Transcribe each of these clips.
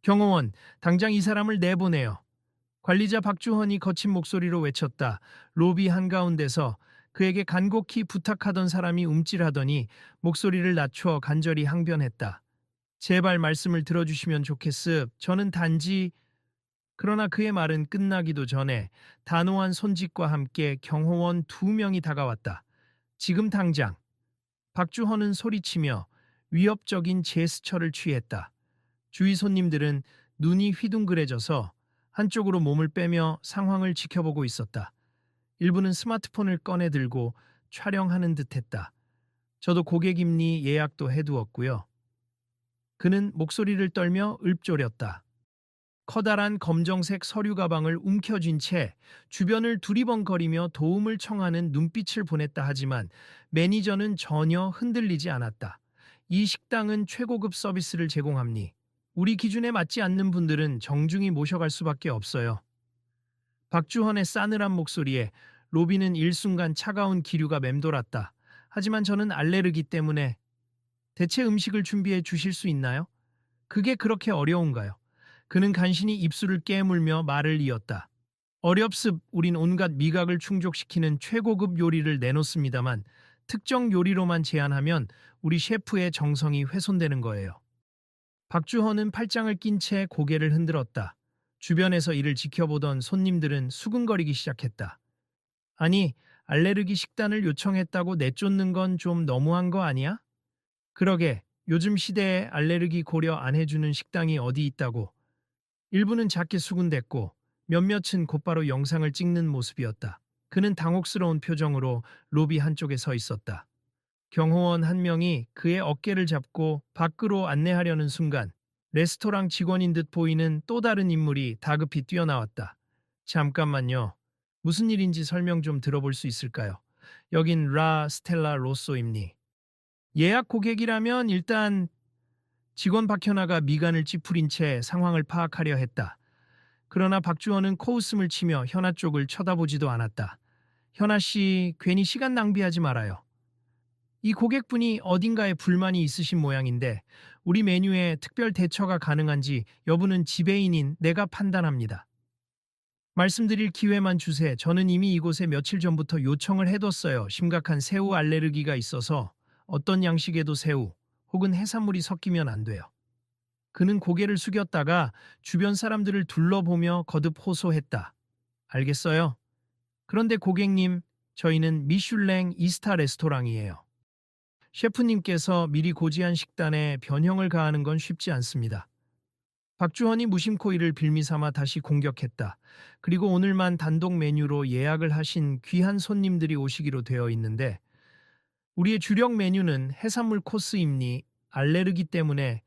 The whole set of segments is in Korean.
경호원, 당장 이 사람을 내보내요. 관리자 박주헌이 거친 목소리로 외쳤다. 로비 한가운데서 그에게 간곡히 부탁하던 사람이 움찔하더니 목소리를 낮춰 간절히 항변했다. 제발 말씀을 들어주시면 좋겠습. 저는 단지... 그러나 그의 말은 끝나기도 전에 단호한 손짓과 함께 경호원 2명이 다가왔다. 지금 당장. 박주헌은 소리치며 위협적인 제스처를 취했다. 주위 손님들은 눈이 휘둥그레져서 한쪽으로 몸을 빼며 상황을 지켜보고 있었다. 일부는 스마트폰을 꺼내 들고 촬영하는 듯했다. 저도 고객임니 예약도 해두었고요. 그는 목소리를 떨며 읊조렸다. 커다란 검정색 서류 가방을 움켜쥔 채 주변을 두리번거리며 도움을 청하는 눈빛을 보냈다 하지만 매니저는 전혀 흔들리지 않았다. 이 식당은 최고급 서비스를 제공합니. 우리 기준에 맞지 않는 분들은 정중히 모셔갈 수밖에 없어요. 박주헌의 싸늘한 목소리에 로비는 일순간 차가운 기류가 맴돌았다. 하지만 저는 알레르기 때문에 대체 음식을 준비해 주실 수 있나요? 그게 그렇게 어려운가요? 그는 간신히 입술을 깨물며 말을 이었다. 어렵습. 우린 온갖 미각을 충족시키는 최고급 요리를 내놓습니다만 특정 요리로만 제한하면 우리 셰프의 정성이 훼손되는 거예요. 박주헌은 팔짱을 낀 채 고개를 흔들었다. 주변에서 이를 지켜보던 손님들은 수근거리기 시작했다. 아니, 알레르기 식단을 요청했다고 내쫓는 건 좀 너무한 거 아니야? 그러게, 요즘 시대에 알레르기 고려 안 해주는 식당이 어디 있다고. 일부는 작게 수군댔고 몇몇은 곧바로 영상을 찍는 모습이었다. 그는 당혹스러운 표정으로 로비 한쪽에 서 있었다. 경호원 한 명이 그의 어깨를 잡고 밖으로 안내하려는 순간 레스토랑 직원인 듯 보이는 또 다른 인물이 다급히 뛰어나왔다. 잠깐만요. 무슨 일인지 설명 좀 들어볼 수 있을까요? 여긴 라 스텔라 로쏘입니. 예약 고객이라면 일단... 직원 박현아가 미간을 찌푸린 채 상황을 파악하려 했다. 그러나 박주원은 코웃음을 치며 현아 쪽을 쳐다보지도 않았다. 현아 씨, 괜히 시간 낭비하지 말아요. 이 고객분이 어딘가에 불만이 있으신 모양인데 우리 메뉴에 특별 대처가 가능한지 여부는 지배인인 내가 판단합니다. 말씀드릴 기회만 주세요. 저는 이미 이곳에 며칠 전부터 요청을 해뒀어요. 심각한 새우 알레르기가 있어서 어떤 양식에도 새우 혹은 해산물이 섞이면 안 돼요. 그는 고개를 숙였다가 주변 사람들을 둘러보며 거듭 호소했다. 알겠어요? 그런데 고객님, 저희는 미슐랭 2스타 레스토랑이에요. 셰프님께서 미리 고지한 식단에 변형을 가하는 건 쉽지 않습니다. 박주헌이 무심코 이를 빌미삼아 다시 공격했다. 그리고 오늘만 단독 메뉴로 예약을 하신 귀한 손님들이 오시기로 되어 있는데 우리의 주력 메뉴는 해산물 코스입니. 알레르기 때문에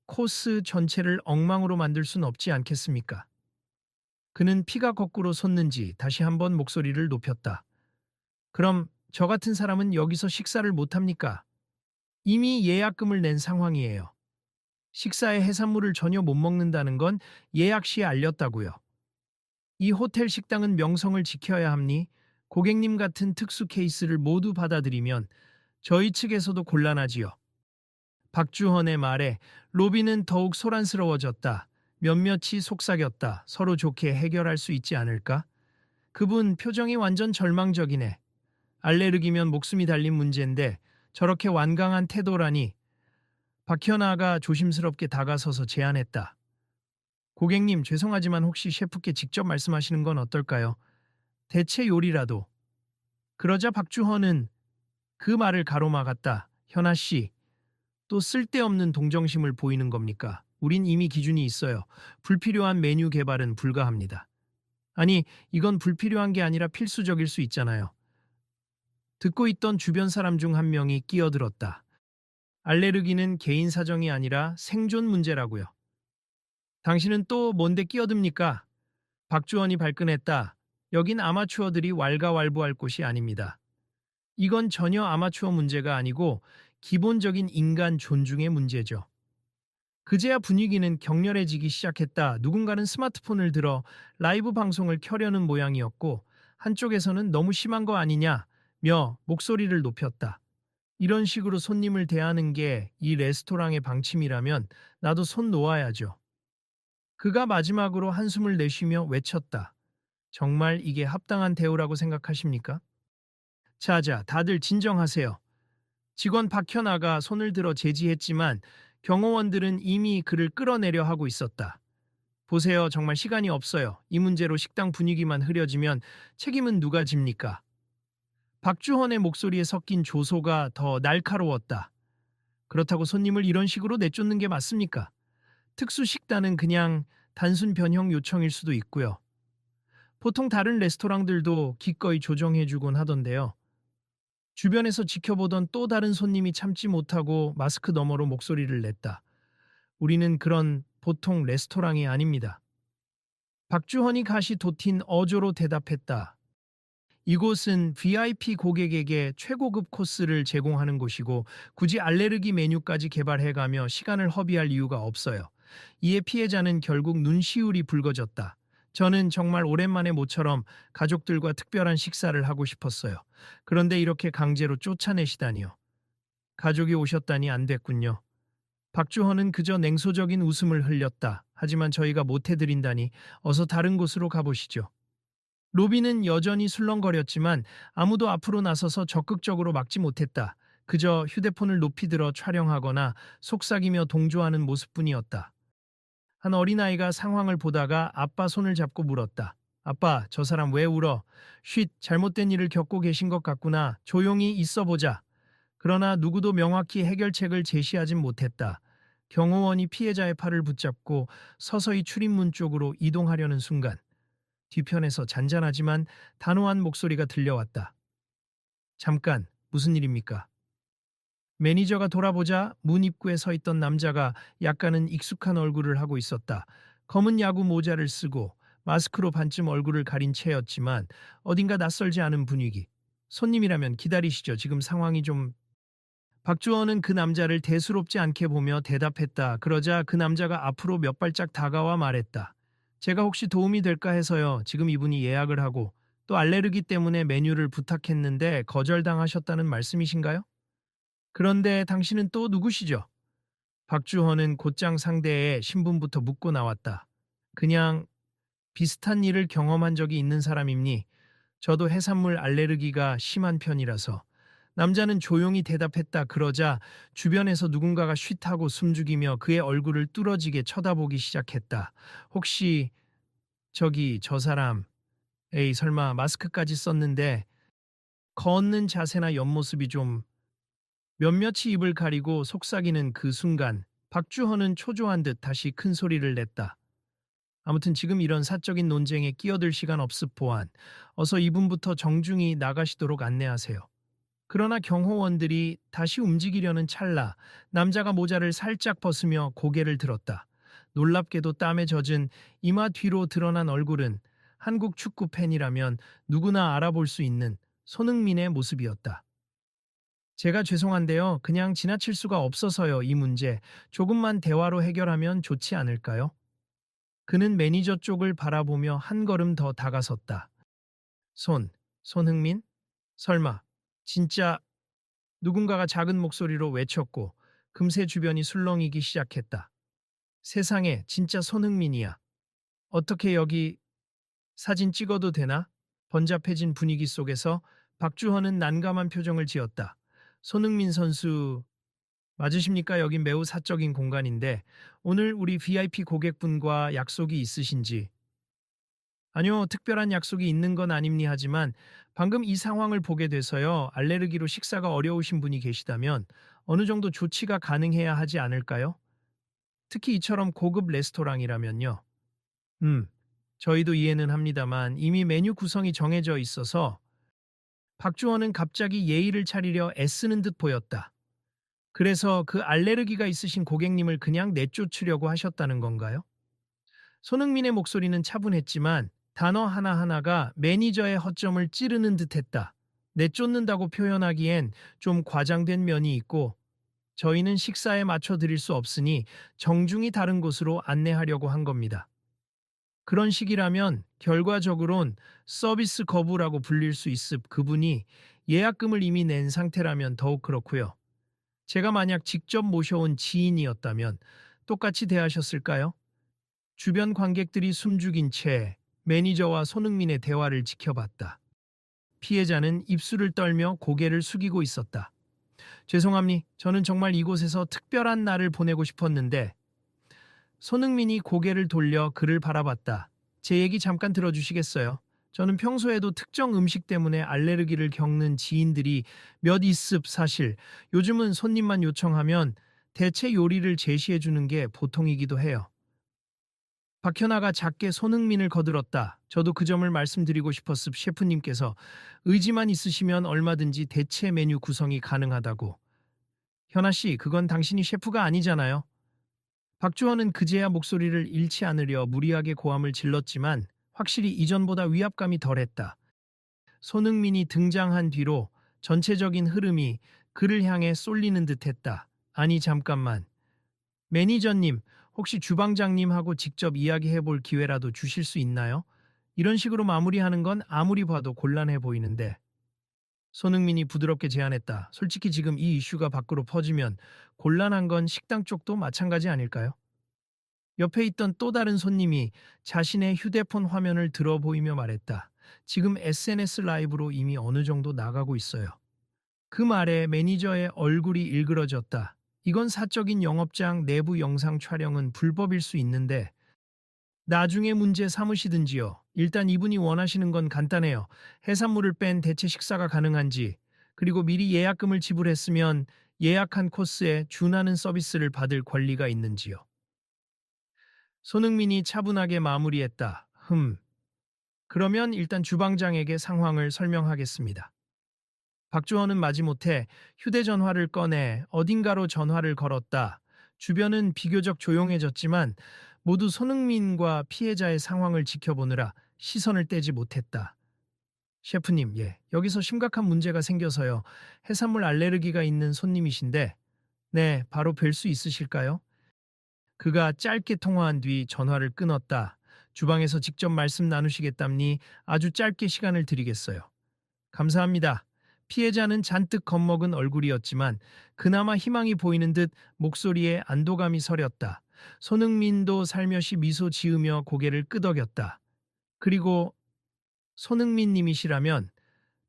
코스 전체를 엉망으로 만들 순 없지 않겠습니까? 그는 피가 거꾸로 솟는지 다시 한번 목소리를 높였다. 그럼 저 같은 사람은 여기서 식사를 못합니까? 이미 예약금을 낸 상황이에요. 식사에 해산물을 전혀 못 먹는다는 건 예약 시에 알렸다고요. 이 호텔 식당은 명성을 지켜야 합니? 고객님 같은 특수 케이스를 모두 받아들이면 저희 측에서도 곤란하지요. 박주헌의 말에 로비는 더욱 소란스러워졌다. 몇몇이 속삭였다. 서로 좋게 해결할 수 있지 않을까? 그분 표정이 완전 절망적이네. 알레르기면 목숨이 달린 문제인데 저렇게 완강한 태도라니. 박현아가 조심스럽게 다가서서 제안했다. 고객님, 죄송하지만 혹시 셰프께 직접 말씀하시는 건 어떨까요? 대체 요리라도. 그러자 박주헌은 그 말을 가로막았다. 현아 씨, 또 쓸데없는 동정심을 보이는 겁니까? 우린 이미 기준이 있어요. 불필요한 메뉴 개발은 불가합니다. 아니, 이건 불필요한 게 아니라 필수적일 수 있잖아요. 듣고 있던 주변 사람 중 한 명이 끼어들었다. 알레르기는 개인 사정이 아니라 생존 문제라고요. 당신은 또 뭔데 끼어듭니까? 박주원이 발끈했다. 여긴 아마추어들이 왈가왈부할 곳이 아닙니다. 이건 전혀 아마추어 문제가 아니고 기본적인 인간 존중의 문제죠. 그제야 분위기는 격렬해지기 시작했다. 누군가는 스마트폰을 들어 라이브 방송을 켜려는 모양이었고 한쪽에서는 너무 심한 거 아니냐며 목소리를 높였다. 이런 식으로 손님을 대하는 게 이 레스토랑의 방침이라면 나도 손 놓아야죠. 그가 마지막으로 한숨을 내쉬며 외쳤다. 정말 이게 합당한 대우라고 생각하십니까? 자자, 다들 진정하세요. 직원 박현아가 손을 들어 제지했지만 경호원들은 이미 그를 끌어내려 하고 있었다. 보세요, 정말 시간이 없어요. 이 문제로 식당 분위기만 흐려지면 책임은 누가 집니까? 박주헌의 목소리에 섞인 조소가 더 날카로웠다. 그렇다고 손님을 이런 식으로 내쫓는 게 맞습니까? 특수 식단은 그냥 단순 변형 요청일 수도 있고요. 보통 다른 레스토랑들도 기꺼이 조정해주곤 하던데요. 주변에서 지켜보던 또 다른 손님이 참지 못하고 마스크 너머로 목소리를 냈다. 우리는 그런 보통 레스토랑이 아닙니다. 박주헌이 가시 돋친 어조로 대답했다. 이곳은 VIP 고객에게 최고급 코스를 제공하는 곳이고 굳이 알레르기 메뉴까지 개발해가며 시간을 허비할 이유가 없어요. 이에 피해자는 결국 눈시울이 붉어졌다. 저는 정말 오랜만에 모처럼 가족들과 특별한 식사를 하고 싶었어요. 그런데 이렇게 강제로 쫓아내시다니요. 가족이 오셨다니 안 됐군요. 박주헌은 그저 냉소적인 웃음을 흘렸다. 하지만 저희가 못해드린다니 어서 다른 곳으로 가보시죠. 로비는 여전히 술렁거렸지만 아무도 앞으로 나서서 적극적으로 막지 못했다. 그저 휴대폰을 높이 들어 촬영하거나 속삭이며 동조하는 모습뿐이었다. 한 어린아이가 상황을 보다가 아빠 손을 잡고 물었다. 아빠, 저 사람 왜 울어? 쉿, 잘못된 일을 겪고 계신 것 같구나. 조용히 있어 보자. 그러나 누구도 명확히 해결책을 제시하진 못했다. 경호원이 피해자의 팔을 붙잡고 서서히 출입문 쪽으로 이동하려는 순간 뒤편에서 잔잔하지만 단호한 목소리가 들려왔다. 잠깐, 무슨 일입니까? 매니저가 돌아보자 문 입구에 서 있던 남자가 약간은 익숙한 얼굴을 하고 있었다. 검은 야구 모자를 쓰고 마스크로 반쯤 얼굴을 가린 채였지만 어딘가 낯설지 않은 분위기. 손님이라면 기다리시죠. 지금 상황이 좀... 박주원은 그 남자를 대수롭지 않게 보며 대답했다. 그러자 그 남자가 앞으로 몇 발짝 다가와 말했다. 제가 혹시 도움이 될까 해서요. 지금 이분이 예약을 하고 또 알레르기 때문에 메뉴를 부탁했는데 거절당하셨다는 말씀이신가요? 그런데 당신은 또 누구시죠? 박주헌은 곧장 상대의 신분부터 묻고 나왔다. 그냥 비슷한 일을 경험한 적이 있는 사람입니? 저도 해산물 알레르기가 심한 편이라서. 남자는 조용히 대답했다. 그러자 주변에서 누군가가 쉿하고 숨죽이며 그의 얼굴을 뚫어지게 쳐다보기 시작했다. 혹시 저기 저 사람, 에이 설마 마스크까지 썼는데 걷는 자세나 옆모습이 좀... 몇몇이 입을 가리고 속삭이는 그 순간 박주헌은 초조한 듯 다시 큰 소리를 냈다. 아무튼 지금 이런 사적인 논쟁에 끼어들 시간 없습 보안. 어서 이분부터 정중히 나가시도록 안내하세요. 그러나 경호원들이 다시 움직이려는 찰나 남자가 모자를 살짝 벗으며 고개를 들었다. 놀랍게도 땀에 젖은 이마 뒤로 드러난 얼굴은 한국 축구 팬이라면 누구나 알아볼 수 있는 손흥민의 모습이었다. 제가 죄송한데요. 그냥 지나칠 수가 없어서요. 이 문제 조금만 대화로 해결하면 좋지 않을까요? 그는 매니저 쪽을 바라보며 한 걸음 더 다가섰다. 손흥민? 설마, 진짜... 누군가가 작은 목소리로 외쳤고 금세 주변이 술렁이기 시작했다. 세상에, 진짜 손흥민이야. 어떻게 여기... 사진 찍어도 되나? 번잡해진 분위기 속에서 박주헌은 난감한 표정을 지었다. 손흥민 선수, 맞으십니까? 여긴 매우 사적인 공간인데 오늘 우리 VIP 고객분과 약속이 있으신지? 아니요, 특별한 약속이 있는 건 아닙니 하지만 방금 이 상황을 보게 돼서요. 알레르기로 식사가 어려우신 분이 계시다면 어느 정도 조치가 가능해야 하지 않을까요? 특히 이처럼 고급 레스토랑이라면요. 음, 저희도 이해는 합니다만 이미 메뉴 구성이 정해져 있어서. 박주원은 갑자기 예의를 차리려 애쓰는 듯 보였다. 그래서 그 알레르기가 있으신 고객님을 그냥 내쫓으려고 하셨다는 건가요? 손흥민의 목소리는 차분했지만 단어 하나하나가 매니저의 허점을 찌르는 듯했다. 내쫓는다고 표현하기엔 좀 과장된 면이 있고 저희는 식사에 맞춰 드릴 수 없으니 정중히 다른 곳으로 안내하려고 한 겁니다. 그런 식이라면 결과적으론 서비스 거부라고 불릴 수 있음. 그분이 예약금을 이미 낸 상태라면 더욱 그렇고요. 제가 만약 직접 모셔온 지인이었다면 똑같이 대하셨을까요? 주변 관객들이 숨죽인 채 매니저와 손흥민의 대화를 지켜봤다. 피해자는 입술을 떨며 고개를 숙이고 있었다. 죄송합니. 저는 정말 이곳에서 특별한 날을 보내고 싶었는데. 손흥민이 고개를 돌려 그를 바라봤다. 제 얘기 잠깐 들어주시겠어요? 저는 평소에도 특정 음식 때문에 알레르기를 겪는 지인들이 몇 있습. 사실 요즘은 손님만 요청하면 대체 요리를 제시해 주는 게 보통이기도 해요. 박현아가 작게 손흥민을 거들었다. 저도 그 점을 말씀드리고 싶었습. 셰프님께서 의지만 있으시면 얼마든지 대체 메뉴 구성이 가능하다고. 현아 씨, 그건 당신이 셰프가 아니잖아요. 박주원은 그제야 목소리를 잃지 않으려 무리하게 고함을 질렀지만 확실히 이전보다 위압감이 덜했다. 손흥민이 등장한 뒤로 전체적인 흐름이 그를 향해 쏠리는 듯했다. 아니 잠깐만. 매니저님, 혹시 주방장님하고 직접 이야기해 볼 기회라도 주실 수 있나요? 이런 식으로 마무리하는 건 아무리 봐도 곤란해 보이는데. 손흥민이 부드럽게 제안했다. 솔직히 지금 이 이슈가 밖으로 퍼지면 곤란한 건 식당 쪽도 마찬가지 아닐까요? 옆에 있던 또 다른 손님이 자신의 휴대폰 화면을 들어 보이며 말했다. 지금 SNS 라이브로 이미 어느 정도 나가고 있어요. 그 말에 매니저의 얼굴이 일그러졌다. 이건 사적인 영업장 내부 영상 촬영은 불법일 수 있는데 나중에 문제 삼으시든지요. 일단 이분이 원하시는 건 간단해요. 해산물을 뺀 대체 식사가 가능한지, 그리고 미리 예약금을 지불했으면 예약한 코스에 준하는 서비스를 받을 권리가 있는지요. 손흥민이 차분하게 마무리했다. 그러면 일단 주방장에게 상황을 설명하겠습니다. 박주원은 마지못해 휴대전화를 꺼내 어딘가로 전화를 걸었다. 주변은 비교적 조용해졌지만 모두 손흥민과 피해자의 상황을 지켜보느라 시선을 떼지 못했다. 셰프님, 예, 여기서 심각한 문제가 생겨서요. 해산물 알레르기가 있는 손님이신데, 네, 바로 뵐 수 있으실까요? 그가 짧게 통화한 뒤 전화를 끊었다. 주방에서 직접 말씀 나누시겠답니 아주 짧게 시간을 드리겠어요. 감사합니다. 피해자는 잔뜩 겁먹은 얼굴이었지만 그나마 희망이 보이는 듯 목소리에 안도감이 서렸다. 손흥민도 살며시 미소 지으며 고개를 끄덕였다. 그리고 손흥민 님이시라면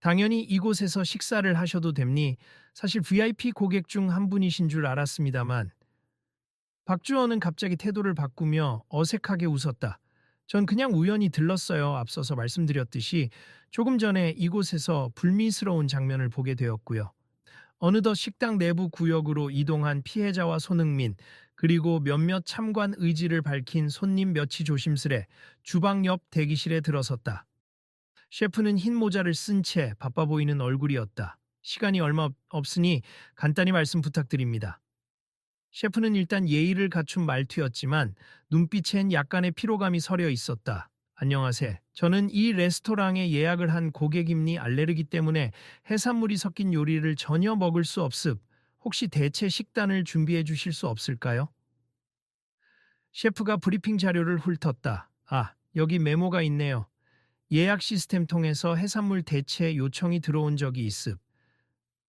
당연히 이곳에서 식사를 하셔도 됩니? 사실 VIP 고객 중 한 분이신 줄 알았습니다만. 박주원은 갑자기 태도를 바꾸며 어색하게 웃었다. 전 그냥 우연히 들렀어요. 앞서서 말씀드렸듯이 조금 전에 이곳에서 불미스러운 장면을 보게 되었고요. 어느덧 식당 내부 구역으로 이동한 피해자와 손흥민, 그리고 몇몇 참관 의지를 밝힌 손님 몇이 조심스레 주방 옆 대기실에 들어섰다. 셰프는 흰 모자를 쓴 채 바빠 보이는 얼굴이었다. 시간이 얼마 없으니 간단히 말씀 부탁드립니다. 셰프는 일단 예의를 갖춘 말투였지만 눈빛엔 약간의 피로감이 서려 있었다. 안녕하세요. 저는 이 레스토랑에 예약을 한 고객입니. 알레르기 때문에 해산물이 섞인 요리를 전혀 먹을 수 없습. 혹시 대체 식단을 준비해 주실 수 없을까요? 셰프가 브리핑 자료를 훑었다. 아, 여기 메모가 있네요. 예약 시스템 통해서 해산물 대체 요청이 들어온 적이 있습.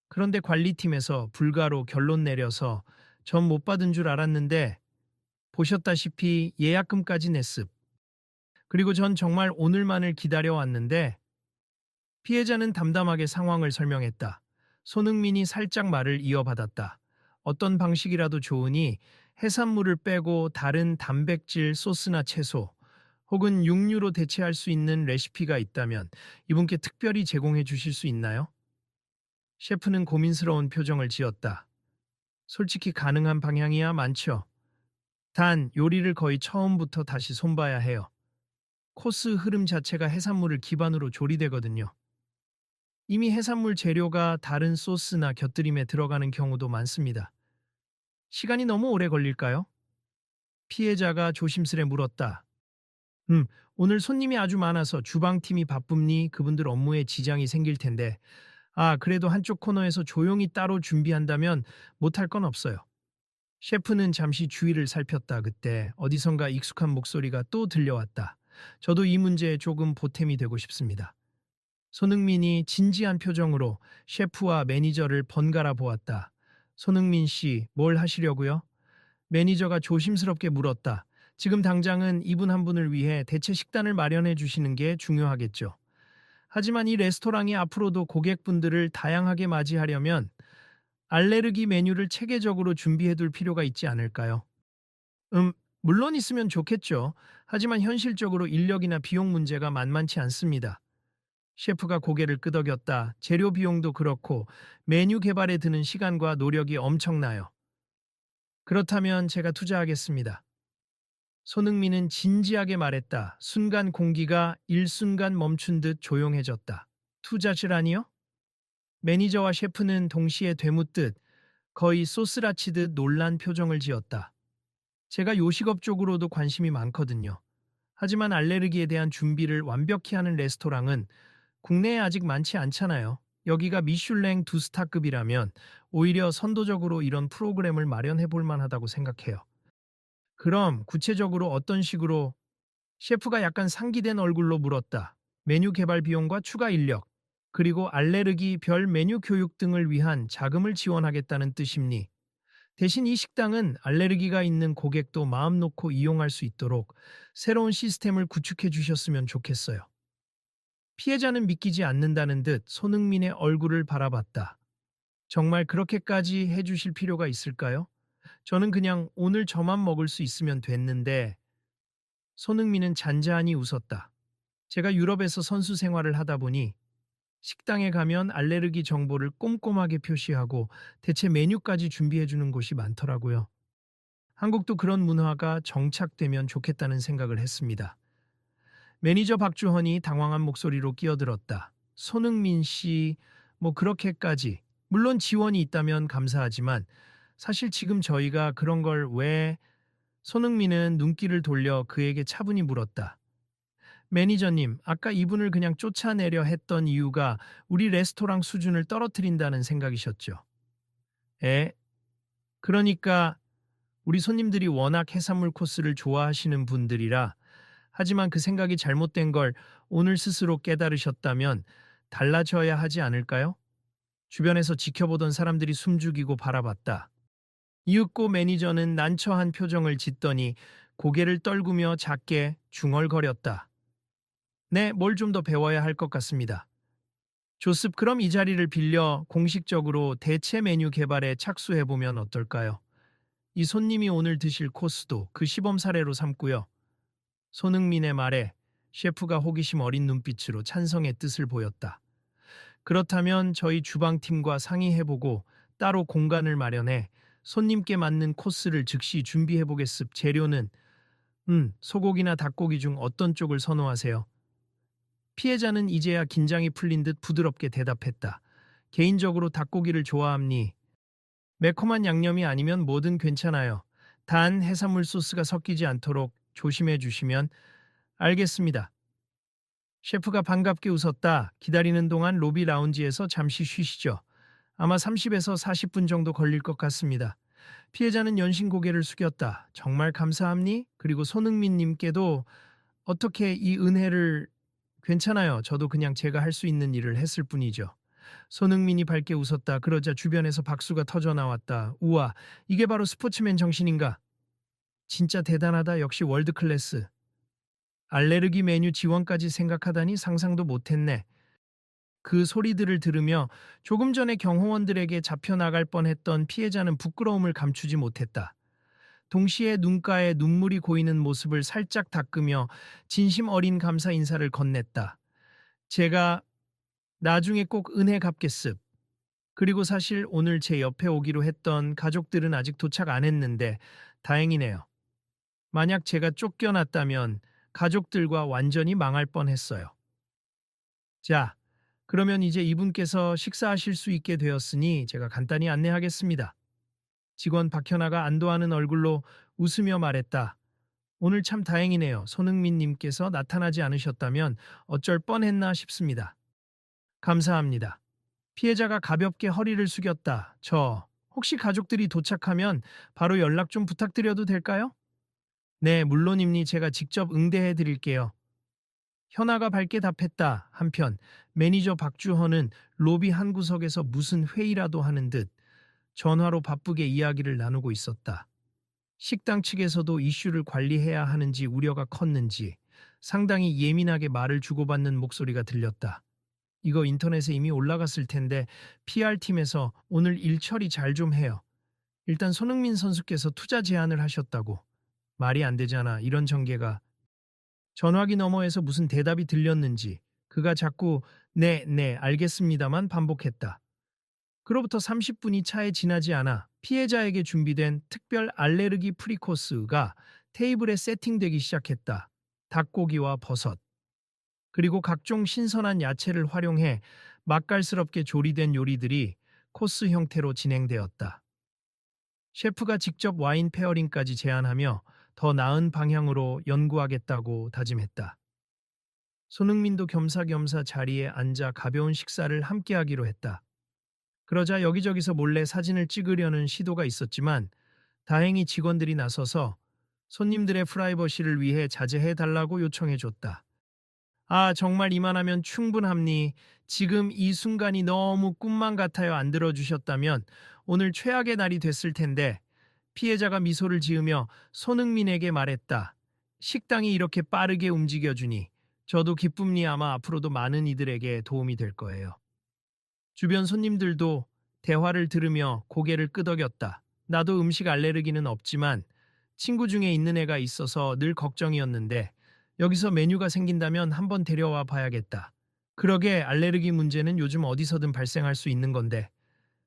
그런데 관리팀에서 불가로 결론 내려서 전 못 받은 줄 알았는데 보셨다시피 예약금까지 냈습. 그리고 전 정말 오늘만을 기다려왔는데. 피해자는 담담하게 상황을 설명했다. 손흥민이 살짝 말을 이어받았다. 어떤 방식이라도 좋으니 해산물을 빼고 다른 단백질 소스나 채소 혹은 육류로 대체할 수 있는 레시피가 있다면 이분께 특별히 제공해 주실 수 있나요? 셰프는 고민스러운 표정을 지었다. 솔직히 가능한 방향이야 많죠. 단 요리를 거의 처음부터 다시 손봐야 해요. 코스 흐름 자체가 해산물을 기반으로 조리되거든요. 이미 해산물 재료가 다른 소스나 곁들임에 들어가는 경우도 많습니다. 시간이 너무 오래 걸릴까요? 피해자가 조심스레 물었다. 오늘 손님이 아주 많아서 주방팀이 바쁩니? 그분들 업무에 지장이 생길 텐데. 아, 그래도 한쪽 코너에서 조용히 따로 준비한다면 못할 건 없어요. 셰프는 잠시 주위를 살폈다. 그때 어디선가 익숙한 목소리가 또 들려왔다. 저도 이 문제에 조금 보탬이 되고 싶습니다. 손흥민이 진지한 표정으로 셰프와 매니저를 번갈아 보았다. 손흥민 씨, 뭘 하시려고요? 매니저가 조심스럽게 물었다. 지금 당장은 이분 한 분을 위해 대체 식단을 마련해 주시는 게 중요하겠죠. 하지만 이 레스토랑이 앞으로도 고객분들을 다양하게 맞이하려면 알레르기 메뉴를 체계적으로 준비해 둘 필요가 있지 않을까요? 음, 물론 있으면 좋겠죠. 하지만 현실적으로 인력이나 비용 문제가 만만치 않습니다. 셰프가 고개를 끄덕였다. 재료 비용도 그렇고 메뉴 개발에 드는 시간과 노력이 엄청나요. 그렇다면 제가 투자하겠습니다. 손흥민은 진지하게 말했다. 순간 공기가 일순간 멈춘 듯 조용해졌다. 투자질아니요? 매니저와 셰프는 동시에 되묻듯 거의 소스라치듯 놀란 표정을 지었다. 제가 요식업 쪽으로도 관심이 많거든요. 하지만 알레르기에 대한 준비를 완벽히 하는 레스토랑은 국내에 아직 많지 않잖아요. 여기가 미슐랭 두 스타급이라면 오히려 선도적으로 이런 프로그램을 마련해 볼 만하다고 생각해요. 그럼 구체적으로 어떤 식으로 셰프가 약간 상기된 얼굴로 물었다. 메뉴 개발 비용과 추가 인력, 그리고 알레르기 별 메뉴 교육 등을 위한 자금을 지원하겠다는 뜻입니? 대신 이 식당은 알레르기가 있는 고객도 마음 놓고 이용할 수 있도록 새로운 시스템을 구축해 주셨으면 좋겠어요. 피해자는 믿기지 않는다는 듯 손흥민의 얼굴을 바라봤다. 정말 그렇게까지 해주실 필요가 있을까요? 저는 그냥 오늘 저만 먹을 수 있으면 됐는데. 손흥민은 잔잔히 웃었다. 제가 유럽에서 선수 생활을 하다 보니 식당에 가면 알레르기 정보를 꼼꼼하게 표시하고 대체 메뉴까지 준비해 주는 곳이 많더라고요. 한국도 그런 문화가 정착되면 좋겠다는 생각을 했습니다. 매니저 박주헌이 당황한 목소리로 끼어들었다. 손흥민 씨, 뭐 그렇게까지. 물론 지원이 있다면 감사하지만 사실 지금 저희가 그런 걸 왜... 손흥민은 눈길을 돌려 그에게 차분히 물었다. 매니저님, 아까 이분을 그냥 쫓아내려 했던 이유가 우리 레스토랑 수준을 떨어뜨린다는 생각이셨죠? 에? 그러니까 우리 손님들이 워낙 해산물 코스를 좋아하시는 분들이라. 하지만 그 생각이 잘못된 걸 오늘 스스로 깨달으셨다면 달라져야 하지 않을까요? 주변에서 지켜보던 사람들이 숨죽이고 바라봤다. 이윽고 매니저는 난처한 표정을 짓더니 고개를 떨구며 작게 중얼거렸다. 네, 뭘 좀 더 배워야 할 것 같습니다. 조습, 그럼 이 자리를 빌려 공식적으로 대체 메뉴 개발에 착수해보면 어떨까요? 이 손님이 오늘 드실 코스도 그 시범 사례로 삼고요. 손흥민의 말에 셰프가 호기심 어린 눈빛으로 찬성의 뜻을 보였다. 그렇다면 저희 주방팀과 상의해보고 따로 공간을 마련해 손님께 맞는 코스를 즉시 준비해보겠습. 재료는 소고기나 닭고기 중 어떤 쪽을 선호하세요? 피해자는 이제야 긴장이 풀린 듯 부드럽게 대답했다. 개인적으로 닭고기를 좋아합니. 매콤한 양념이 아니면 뭐든 괜찮아요. 단 해산물 소스가 섞이지 않도록 조심해 주시면. 알겠습니다. 셰프가 반갑게 웃었다. 기다리는 동안 로비 라운지에서 잠시 쉬시죠. 아마 30에서 40분 정도 걸릴 것 같습니다. 피해자는 연신 고개를 숙였다. 정말 감사합니? 그리고 손흥민 님께도 어떻게 이 은혜를... 괜찮아요. 저도 그냥 제가 할 수 있는 일을 했을 뿐이죠. 손흥민이 밝게 웃었다. 그러자 주변에서 박수가 터져 나왔다. 우와, 이게 바로 스포츠맨 정신인가? 진짜 대단하다. 역시 월드 클래스. 알레르기 메뉴 지원까지 생각하다니 상상도 못했네. 그 소리들을 들으며 조금 전에 경호원들에게 잡혀나갈 뻔했던 피해자는 부끄러움을 감추지 못했다. 동시에 눈가에 눈물이 고이는 모습을 살짝 닦으며 진심 어린 감사 인사를 건넸다. 제가 나중에 꼭 은혜 갚겠습. 그리고 사실 오늘 제 옆에 오기로 했던 가족들은 아직 도착 안 했는데 다행이네요. 만약 제가 쫓겨났다면 가족들과 완전히 망할 뻔했어요. 자, 그러면 이제 이분께서 식사하실 수 있게 되었으니 제가 간단히 안내하겠습니다. 직원 박현아가 안도하는 얼굴로 웃으며 말했다. 오늘 참 다행이네요. 손흥민 님께서 나타나지 않으셨다면 어쩔 뻔했나 싶습니다. 감사합니다. 피해자가 가볍게 허리를 숙였다. 혹시 가족들이 도착하면 바로 연락 좀 부탁드려도 될까요? 네, 물론입니. 제가 직접 응대해 드릴게요. 현아가 밝게 답했다. 한편 매니저 박주헌은 로비 한 구석에서 무슨 회의라도 하는 듯 전화로 바쁘게 이야기를 나누고 있었다. 식당 측에서도 이슈를 관리해야 하는지 우려가 컸는지 상당히 예민하게 말을 주고받는 목소리가 들렸다. 이거 인터넷에 이미 올라갔을 텐데 PR팀에서 오늘 일 처리 잘 좀 해요. 일단 손흥민 선수께서 투자 제안을 하셨다고. 말이 안 되잖아. 이런 전개가. 전화기 너머에서 무슨 대답이 들렸는지 그가 자꾸 네, 네, 알겠습니다만 반복했다. 그로부터 30분이 차에 지나지 않아 피해자에게 준비된 특별 알레르기 프리 코스가 테이블에 세팅되기 시작했다. 닭고기와 버섯, 그리고 각종 신선한 야채를 활용해 맛깔스럽게 조리된 요리들이 코스 형태로 진행되었다. 셰프가 직접 와인 페어링까지 제안하며 더 나은 방향으로 연구하겠다고 다짐했다. 손흥민도 겸사겸사 자리에 앉아 가벼운 식사를 함께하기로 했다. 그러자 여기저기서 몰래 사진을 찍으려는 시도가 있었지만 다행히 직원들이 나서서 손님들의 프라이버시를 위해 자제해 달라고 요청해 줬다. 아, 정말 이만하면 충분합니. 지금 이 순간이 너무 꿈만 같아요. 안 들어주셨다면 오늘 최악의 날이 됐을 텐데. 피해자가 미소를 지으며 손흥민에게 말했다. 식당이 이렇게 빠르게 움직여주니 저도 기쁨니. 아마 앞으로도 많은 이들에게 도움이 될 거예요. 주변 손님들도 대화를 들으며 고개를 끄덕였다. 나도 음식 알레르기는 없지만 친구 중에 있는 애가 있어서 늘 걱정이었는데 여기서 메뉴가 생긴다면 한번 데려와 봐야겠다. 그러게 알레르기 문제는 요즘 어디서든 발생할 수 있는 건데.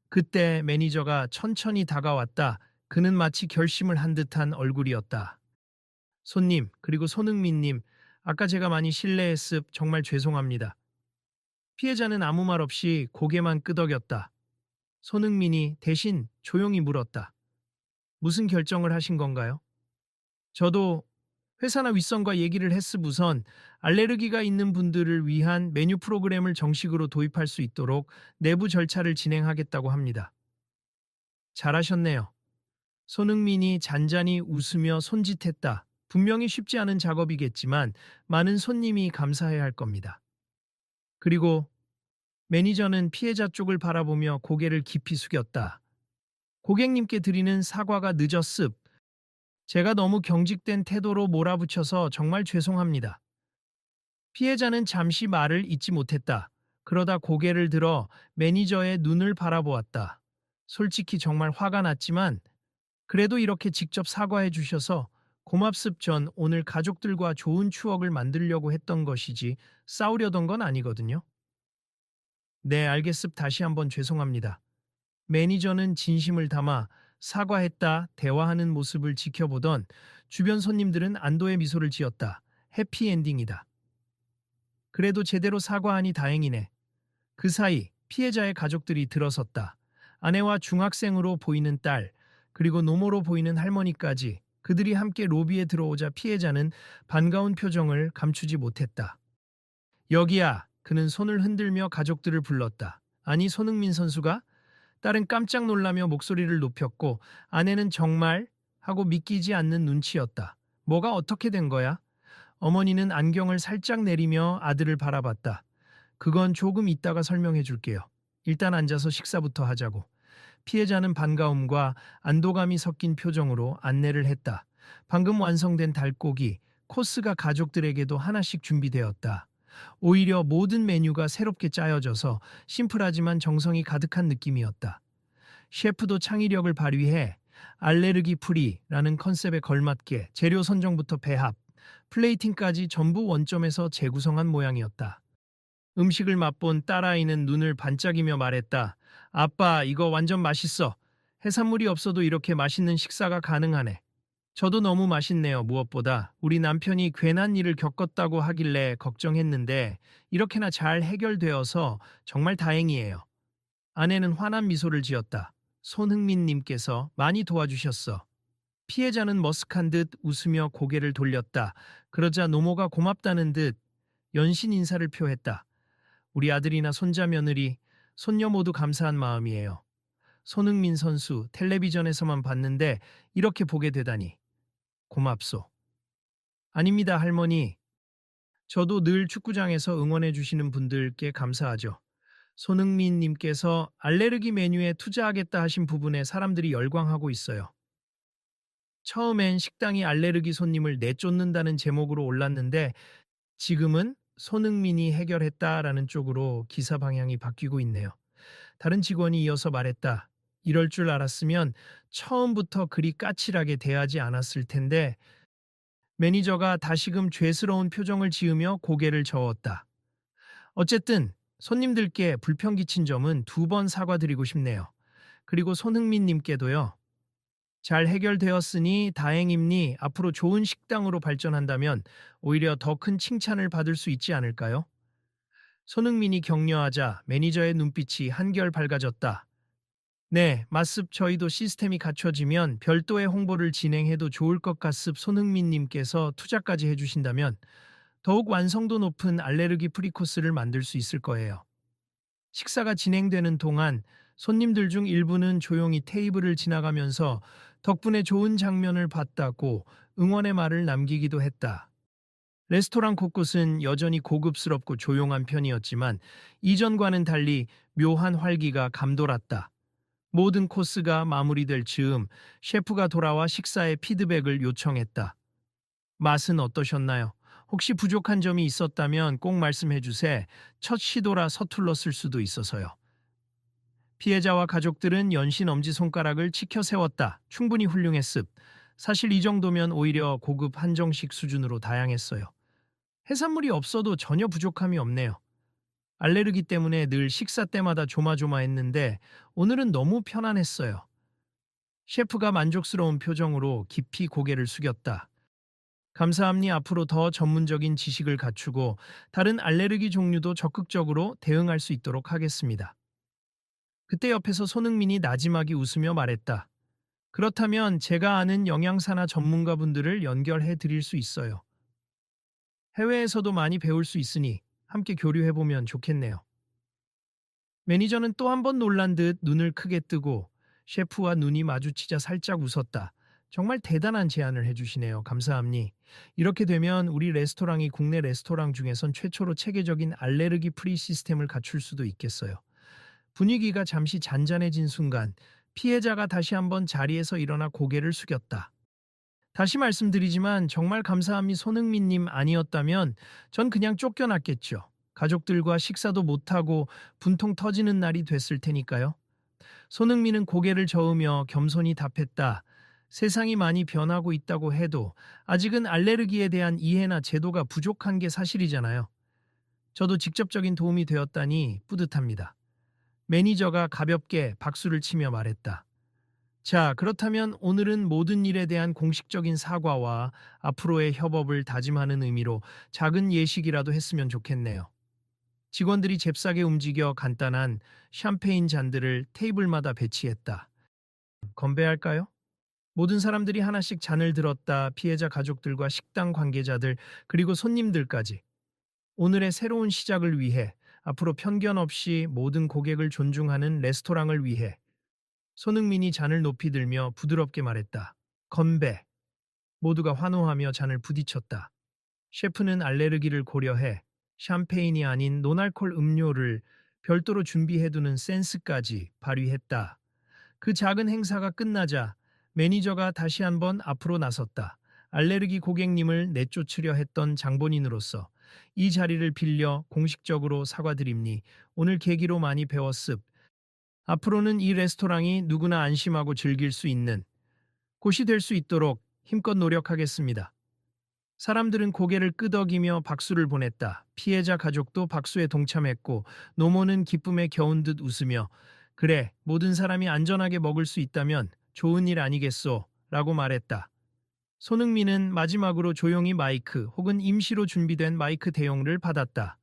그때 매니저가 천천히 다가왔다. 그는 마치 결심을 한 듯한 얼굴이었다. 손님, 그리고 손흥민님, 아까 제가 많이 실례했습. 정말 죄송합니다. 피해자는 아무 말 없이 고개만 끄덕였다. 손흥민이 대신 조용히 물었다. 무슨 결정을 하신 건가요? 저도 회사나 윗선과 얘기를 했으 우선 알레르기가 있는 분들을 위한 메뉴 프로그램을 정식으로 도입할 수 있도록 내부 절차를 진행하겠다고 합니다. 잘하셨네요. 손흥민이 잔잔히 웃으며 손짓했다. 분명히 쉽지 않은 작업이겠지만 많은 손님이 감사해야 할 겁니다. 그리고 매니저는 피해자 쪽을 바라보며 고개를 깊이 숙였다. 고객님께 드리는 사과가 늦었습. 제가 너무 경직된 태도로 몰아붙여서 정말 죄송합니다. 피해자는 잠시 말을 잇지 못했다. 그러다 고개를 들어 매니저의 눈을 바라보았다. 솔직히 정말 화가 났지만 그래도 이렇게 직접 사과해 주셔서 고맙습. 전 오늘 가족들과 좋은 추억을 만들려고 했던 것이지 싸우려던 건 아니거든요. 네, 알겠습. 다시 한번 죄송합니다. 매니저는 진심을 담아 사과했다 대화하는 모습을 지켜보던 주변 손님들은 안도의 미소를 지었다. 해피엔딩이다. 그래도 제대로 사과하니 다행이네. 그 사이 피해자의 가족들이 들어섰다. 아내와 중학생으로 보이는 딸, 그리고 노모로 보이는 할머니까지 그들이 함께 로비에 들어오자 피해자는 반가운 표정을 감추지 못했다. 여기야. 그는 손을 흔들며 가족들을 불렀다. 아니, 손흥민 선수가? 딸은 깜짝 놀라며 목소리를 높였고 아내는 정말? 하고 믿기지 않는 눈치였다. 뭐가 어떻게 된 거야? 어머니는 안경을 살짝 내리며 아들을 바라봤다. 그건 조금 이따가 설명해 줄게요. 일단 앉아서 식사부터 하자고. 피해자는 반가움과 안도감이 섞인 표정으로 안내를 했다. 방금 완성된 닭고기, 코스가 가족들에게도 하나씩 준비되었다. 오히려 모든 메뉴가 새롭게 짜여져서 심플하지만 정성이 가득한 느낌이었다. 셰프도 창의력을 발휘해 알레르기 프리라는 컨셉에 걸맞게 재료 선정부터 배합, 플레이팅까지 전부 원점에서 재구성한 모양이었다. 음식을 맛본 딸아이는 눈을 반짝이며 말했다. 아빠, 이거 완전 맛있어. 해산물이 없어도 이렇게 맛있는 식사가 가능하네. 저도 너무 맛있네요. 무엇보다 우리 남편이 괜한 일을 겪었다고 하길래 걱정했는데 이렇게나 잘 해결되어서 정말 다행이에요. 아내는 환한 미소를 지었다. 손흥민님께서 많이 도와주셨어. 피해자는 머쓱한 듯 웃으며 고개를 돌렸다. 그러자 노모가 고맙다는 듯 연신 인사를 표했다. 우리 아들이나 손자 며느리, 손녀 모두 감사한 마음이에요. 손흥민 선수 텔레비전에서만 봤는데 이렇게 보게 되다니. 고맙소. 아닙니다, 할머니. 저도 늘 축구장에서 응원해 주시는 분들께 감사하죠. 손흥민 님께서 알레르기 메뉴에 투자하겠다 하신 부분에 사람들이 열광하고 있어요. 처음엔 식당이 알레르기 손님을 내쫓는다는 제목으로 올랐는데 지금은 손흥민이 해결했다라는 쪽으로 기사 방향이 바뀌고 있네요. 다른 직원이 이어서 말했다. 이럴 줄 알았으면 처음부터 그리 까칠하게 대하지 않았을 텐데 매니저가 다시금 죄스러운 표정을 지으며 고개를 저었다. 어쨌든 손님들께 불편 끼친 점은 2번 사과드리고 싶네요. 그리고 손흥민 님께도요. 잘 해결되었으니 다행입니 앞으로 좋은 식당으로 발전한다면 오히려 더 큰 칭찬을 받을 수 있지 않을까요? 손흥민이 격려하자 매니저의 눈빛이 한결 밝아졌다. 네, 맞습. 저희도 시스템이 갖춰지면 별도의 홍보를 진행해도 좋을 것 같습. 손흥민 님께서 투자까지 해주신다면 더욱 완성도 높은 알레르기 프리 코스를 만들 수 있을 거예요. 식사가 진행되는 동안 손님들 중 일부는 조용히 테이블을 지나가면서 덕분에 좋은 장면을 봤다고 응원의 말을 남기기도 했다. 레스토랑 곳곳은 여전히 고급스럽고 조용한 편이었지만 이전과는 달리 묘한 활기가 감돌았다. 모든 코스가 마무리될 즈음 셰프가 돌아와 식사의 피드백을 요청했다. 맛은 어떠셨나요? 혹시 부족한 점이 있었다면 꼭 말씀해 주세. 첫 시도라 서툴렀을 수도 있어서요. 피해자와 가족들은 연신 엄지손가락을 치켜 세웠다. 충분히 훌륭했습. 사실 이 정도면 오히려 고급 한정식 수준으로 다양했어요. 해산물이 없어도 전혀 부족함이 없네요. 알레르기 때문에 늘 식사 때마다 조마조마했는데 오늘은 너무 편안했어요. 셰프가 만족스러운 표정으로 깊이 고개를 숙였다. 감사합니 앞으로 더 전문적인 지식을 갖추고 다른 알레르기 종류도 적극적으로 대응할 수 있도록 하겠습니다. 그때 옆에서 손흥민이 나지막이 웃으며 말했다. 그렇다면 제가 아는 영양사나 전문가분들을 연결해 드릴 수 있어요. 해외에서도 많이 배울 수 있으니 함께 교류해보면 좋겠네요. 매니저는 또 한 번 놀란 듯 눈을 크게 뜨고 셰프와 눈이 마주치자 살짝 웃었다. 정말 대단한 제안을 해주시네요. 감사합니. 이렇게 되면 우리 레스토랑이 국내 레스토랑 중에선 최초로 체계적인 알레르기 프리 시스템을 갖출 수도 있겠어요. 분위기가 잠시 잔잔해진 순간 피해자가 다시 한번 자리에서 일어나 고개를 숙였다. 다시 말씀드리지만 정말 감사합니 손흥민님 아니었다면 전 그냥 쫓겨났겠죠. 가족들과 식사도 못하고 분통 터지는 날이 됐을 테니까요. 손흥민은 고개를 저으며 겸손히 답했다. 세상이 많이 변하고 있다고 해도 아직은 알레르기에 대한 이해나 제도가 부족한 게 사실이잖아요. 저도 직접적인 도움이 되었다니 뿌듯합니다. 매니저가 가볍게 박수를 치며 말했다. 자, 그렇다면 오늘은 모든 일에 대한 공식적인 사과와 앞으로의 협업을 다짐하는 의미로 작은 예식이라도 했으면 좋겠네요. 직원들이 잽싸게 움직여 간단한 샴페인 잔들을 테이블마다 배치했다. 건배할까요? 모든 사람들이 하나씩 잔을 들었다. 피해자 가족들과 식당 관계자들 그리고 손님들까지. 오늘의 새로운 시작을 위해 앞으로 편견 없이 모든 고객을 존중하는 레스토랑을 위해 손흥민이 잔을 높이 들며 부드럽게 말했다. 건배. 모두가 환호하며 잔을 부딪혔다. 셰프는 알레르기를 고려해 샴페인이 아닌 노알콜 음료를 별도로 준비해두는 센스까지 발휘했다. 그 작은 행사가 끝나자 매니저가 다시 한번 앞으로 나섰다. 알레르기 고객님을 내쫓으려 했던 장본인으로서 이 자리를 빌려 공식적으로 사과드립니. 오늘 계기로 많이 배웠습. 앞으로는 이 레스토랑이 누구나 안심하고 즐길 수 있는 곳이 될 수 있도록 힘껏 노력하겠습니다. 사람들은 고개를 끄덕이며 박수를 보냈다. 피해자 가족도 박수에 동참했고 노모는 기쁨에 겨운 듯 웃으며 그래, 모든 사람이 안전하게 먹을 수 있다면 좋은 일 아니겠소? 라고 말했다. 손흥민은 마지막으로 조용히 마이크 혹은 임시로 준비된 마이크 대용을 받았다.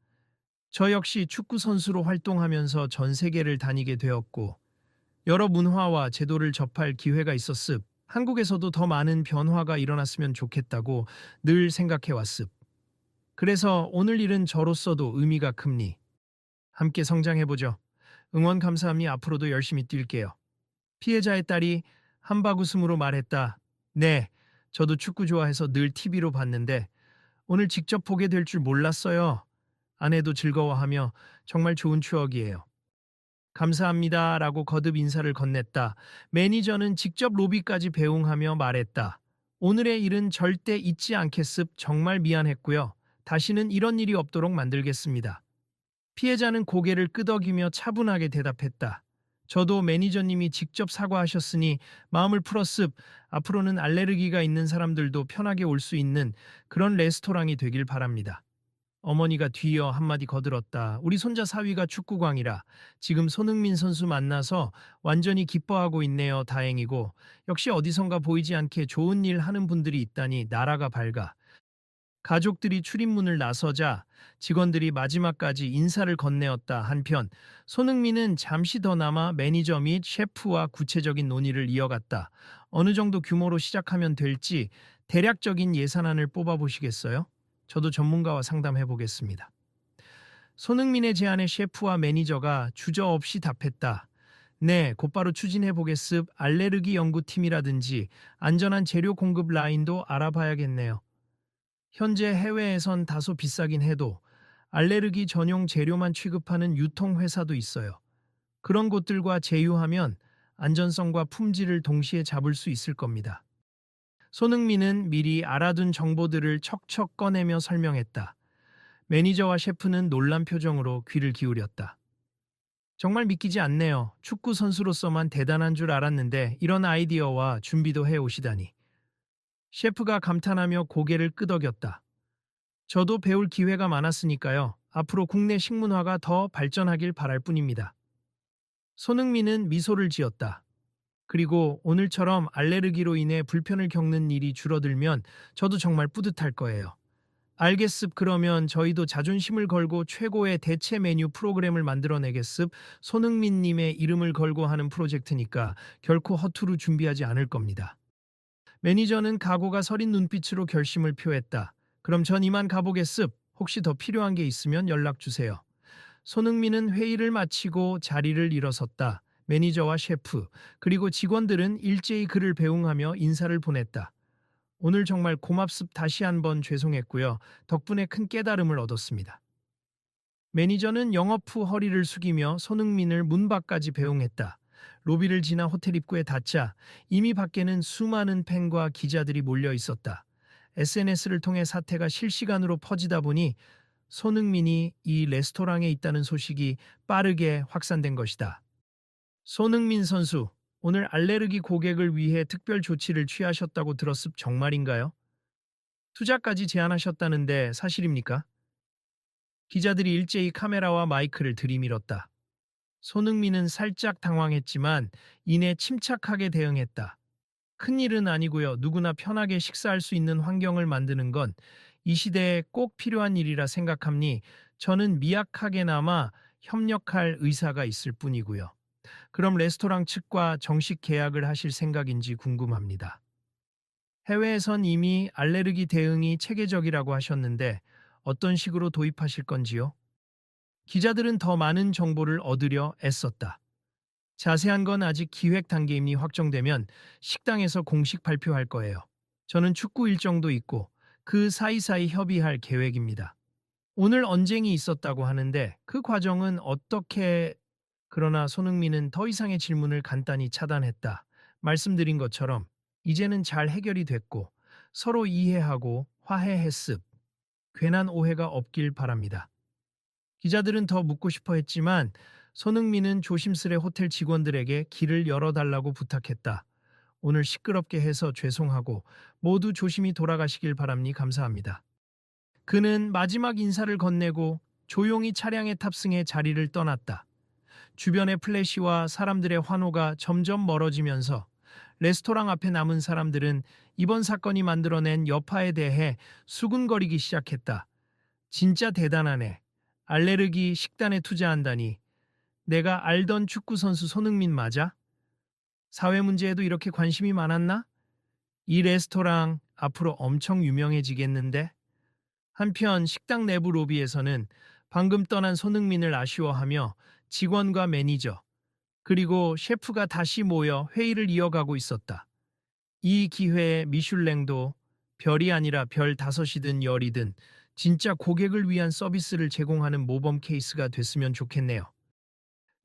저 역시 축구 선수로 활동하면서 전 세계를 다니게 되었고 여러 문화와 제도를 접할 기회가 있었습. 한국에서도 더 많은 변화가 일어났으면 좋겠다고 늘 생각해 왔습. 그래서 오늘 일은 저로서도 의미가 큽니. 함께 성장해보죠. 응원 감사합니. 앞으로도 열심히 뛸게요. 피해자의 딸이 한박 웃음으로 말했다. 네, 저도 축구 좋아해서 늘 TV로 봤는데 오늘 직접 보게 될 줄 몰랐어요. 아내도 즐거워하며 정말 좋은 추억이에요. 감사합니다 라고 거듭 인사를 건넸다. 매니저는 직접 로비까지 배웅하며 말했다. 오늘의 일은 절대 잊지 않겠습. 정말 미안했고요. 다시는 이런 일이 없도록 만들겠습니다. 피해자는 고개를 끄덕이며 차분하게 대답했다. 저도 매니저님이 직접 사과하셨으니 마음을 풀었습. 앞으로는 알레르기가 있는 사람들도 편하게 올 수 있는 그런 레스토랑이 되길 바랍니다. 어머니가 뒤이어 한마디 거들었다. 우리 손자 사위가 축구광이라 지금 손흥민 선수 만나서 완전히 기뻐하고 있네요. 다행이고 역시 어디선가 보이지 않게 좋은 일 하는 분들이 있다니 나라가 밝아. 가족들이 출입문을 나서자 직원들이 마지막까지 인사를 건네었다. 한편 손흥민은 잠시 더 남아 매니저 및 셰프와 구체적인 논의를 이어갔다. 어느 정도 규모로 시작하면 될지 대략적인 예산안을 뽑아보시겠어요? 저도 전문가와 상담해 보겠습니다. 손흥민의 제안에 셰프와 매니저가 주저없이 답했다. 네, 곧바로 추진해 보겠습. 알레르기 연구팀이라든지 안전한 재료 공급 라인도 알아봐야겠네요. 현재 해외에선 다소 비싸긴 해도 알레르기 전용 재료만 취급하는 유통회사도 있어요. 그런 곳들과 제휴하면 안전성과 품질을 동시에 잡을 수 있을 겁니다. 손흥민은 미리 알아둔 정보들을 척척 꺼내며 설명했다. 매니저와 셰프는 놀란 표정으로 귀를 기울였다. 정말 믿기지 않네요. 축구 선수로서만 대단한 줄 알았는데 이런 아이디어와 준비도 해 오시다니. 셰프가 감탄하며 고개를 끄덕였다. 저도 배울 기회가 많았으니까요. 앞으로 국내 식문화가 더 발전하길 바랄 뿐입니다. 손흥민은 미소를 지었다. 그리고 오늘처럼 알레르기로 인해 불편을 겪는 일이 줄어들면 저도 정말 뿌듯할 거예요. 알겠습. 그러면 저희도 자존심을 걸고 최고의 대체 메뉴 프로그램을 만들어내겠습. 손흥민님의 이름을 걸고 하는 프로젝트니까 결코 허투루 준비하지 않을 겁니다. 매니저는 각오가 서린 눈빛으로 결심을 표했다. 그럼 전 이만 가보겠습. 혹시 더 필요한 게 있으면 연락 주세요. 손흥민은 회의를 마치고 자리를 일어섰다. 매니저와 셰프, 그리고 직원들은 일제히 그를 배웅하며 인사를 보냈다. 오늘 정말 고맙습. 다시 한번 죄송했고요. 덕분에 큰 깨달음을 얻었습니다. 매니저는 영업 후 허리를 숙이며 손흥민을 문 밖까지 배웅했다. 로비를 지나 호텔 입구에 닿자 이미 밖에는 수많은 팬과 기자들이 몰려 있었다. SNS를 통해 사태가 실시간으로 퍼지다 보니 손흥민이 이 레스토랑에 있다는 소식이 빠르게 확산된 것이다. 손흥민 선수, 오늘 알레르기 고객을 위해 특별 조치를 취하셨다고 들었습. 정말인가요? 투자까지 제안하셨다는데 사실입니까? 기자들이 일제히 카메라와 마이크를 들이밀었다. 손흥민은 살짝 당황했지만 이내 침착하게 대응했다. 큰일은 아니고요. 누구나 편하게 식사할 수 있는 환경을 만드는 건 이 시대에 꼭 필요한 일이라 생각합니. 저는 미약하게나마 협력할 의사가 있을 뿐이고요. 그럼 레스토랑 측과 정식 계약을 하실 생각인지 궁금합니다. 해외에선 이미 알레르기 대응이 체계적이라고 하셨는데 어떤 식으로 도입하실 건지요? 기자들은 더 많은 정보를 얻으려 애썼다. 자세한 건 아직 기획 단계이니 확정되면 식당에서 공식 발표할 거예요. 저는 축구 일정도 있고 그 사이사이 협의할 계획입니다. 오늘 언쟁이 있었다고 하는데 그 과정은 어떻게... 그러나 손흥민은 더 이상의 질문을 간단히 차단했다. 말씀드린 것처럼 이제는 잘 해결이 됐고 서로 이해하고 화해했습. 괜한 오해가 없길 바랍니다. 기자들은 더 묻고 싶어 했지만 손흥민은 조심스레 호텔 직원들에게 길을 열어달라고 부탁했다. 오늘 시끄럽게 해서 죄송하고 모두 조심히 돌아가시길 바랍니. 감사합니다. 그는 마지막 인사를 건네고 조용히 차량에 탑승해 자리를 떠났다. 주변의 플래시와 사람들의 환호가 점점 멀어지면서 레스토랑 앞에 남은 사람들은 이번 사건이 만들어낸 여파에 대해 수군거리기 시작했다. 진짜 대단하네. 알레르기 식단에 투자한다니. 내가 알던 축구선수 손흥민 맞아? 사회 문제에도 이렇게 관심이 많았나? 이 레스토랑 앞으로 엄청 유명해지겠는데? 한편 식당 내부 로비에서는 방금 떠난 손흥민을 아쉬워하며 직원과 매니저, 그리고 셰프가 다시 모여 회의를 이어가고 있었다. 이 기회에 미슐랭도 별이 아니라 별 5이든 10이든 진짜 고객을 위한 서비스를 제공하는 모범 케이스가 됐으면 좋겠네요.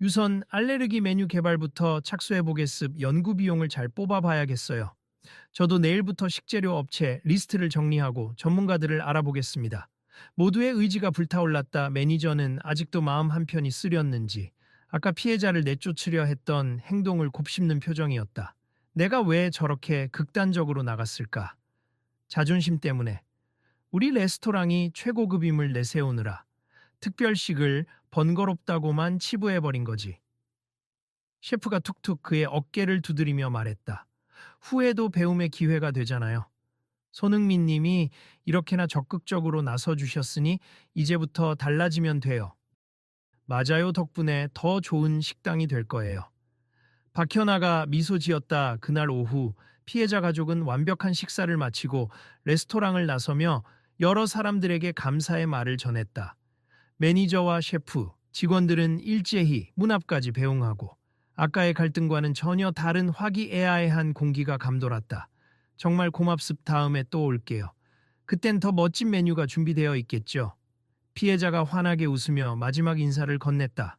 우선 알레르기 메뉴 개발부터 착수해보겠습. 연구 비용을 잘 뽑아봐야겠어요. 저도 내일부터 식재료 업체 리스트를 정리하고 전문가들을 알아보겠습니다. 모두의 의지가 불타올랐다. 매니저는 아직도 마음 한편이 쓰렸는지 아까 피해자를 내쫓으려 했던 행동을 곱씹는 표정이었다. 내가 왜 저렇게 극단적으로 나갔을까? 자존심 때문에. 우리 레스토랑이 최고급임을 내세우느라 특별식을 번거롭다고만 치부해버린 거지. 셰프가 툭툭 그의 어깨를 두드리며 말했다. 후회도 배움의 기회가 되잖아요. 손흥민 님이 이렇게나 적극적으로 나서주셨으니 이제부터 달라지면 돼요. 맞아요. 덕분에 더 좋은 식당이 될 거예요. 박현아가 미소 지었다. 그날 오후 피해자 가족은 완벽한 식사를 마치고 레스토랑을 나서며 여러 사람들에게 감사의 말을 전했다. 매니저와 셰프, 직원들은 일제히 문 앞까지 배웅하고 아까의 갈등과는 전혀 다른 화기애애한 공기가 감돌았다. 정말 고맙습. 다음에 또 올게요. 그땐 더 멋진 메뉴가 준비되어 있겠죠. 피해자가 환하게 웃으며 마지막 인사를 건넸다.